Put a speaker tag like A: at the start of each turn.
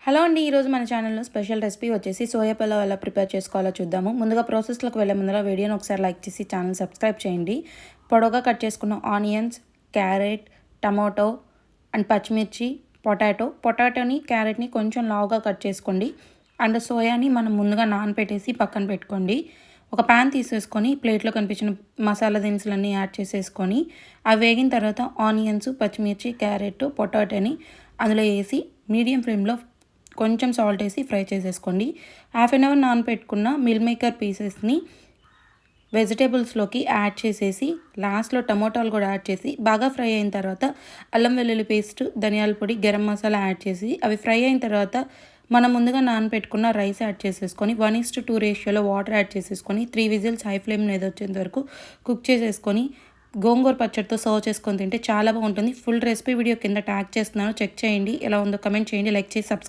A: Hello అండి. ఈరోజు మన ఛానల్లో స్పెషల్ రెసిపీ వచ్చేసి సోయా పలావ్ ఎలా ప్రిపేర్ చేసుకోవాలో చూద్దాము. ముందుగా ప్రాసెస్లోకి వెళ్ళే ముందర వీడియోని ఒకసారి లైక్ చేసి ఛానల్ సబ్స్క్రైబ్ చేయండి. పొడవుగా కట్ చేసుకున్న ఆనియన్స్, క్యారెట్, టమాటో అండ్ పచ్చిమిర్చి, పొటాటోని క్యారెట్ని కొంచెం లావుగా కట్ చేసుకోండి. అండ్ సోయాని మనం ముందుగా నానబెట్టేసి పక్కన పెట్టుకోండి. ఒక ప్యాన్ తీసేసుకొని ప్లేట్లో కనిపించిన మసాలా దినుసులన్నీ యాడ్ చేసేసుకొని అవి వేగిన తర్వాత ఆనియన్స్, పచ్చిమిర్చి, క్యారెట్, పొటాటోని అందులో వేసి మీడియం ఫ్లేమ్లో కొంచెం సాల్ట్ వేసి ఫ్రై చేసేసుకోండి. హాఫ్ అన్ అవర్ నానబెట్టుకున్న మిల్ మేకర్ పీసెస్ని వెజిటేబుల్స్లోకి యాడ్ చేసేసి లాస్ట్లో టమోటాలు కూడా యాడ్ చేసి బాగా ఫ్రై అయిన తర్వాత అల్లం వెల్లుల్లి పేస్ట్, ధనియాల పొడి, గరం మసాలా యాడ్ చేసి అవి ఫ్రై అయిన తర్వాత మనం ముందుగా నానబెట్టుకున్న రైస్ యాడ్ చేసేసుకొని 1:2 రేషియోలో వాటర్ యాడ్ చేసేసుకొని 3 విజిల్స్ హై ఫ్లేమ్ మీద వచ్చేంత వరకు కుక్ చేసేసుకొని గోంగూర పచ్చడితో సర్వ్ చేసుకొని తింటే చాలా బాగుంటుంది. ఫుల్ రెసిపీ వీడియో కింద ట్యాగ్ చేస్తున్నాను, చెక్ చేయండి. ఎలా ఉందో కమెంట్ చేయండి, లైక్ చేసి సబ్స్క్రైబ్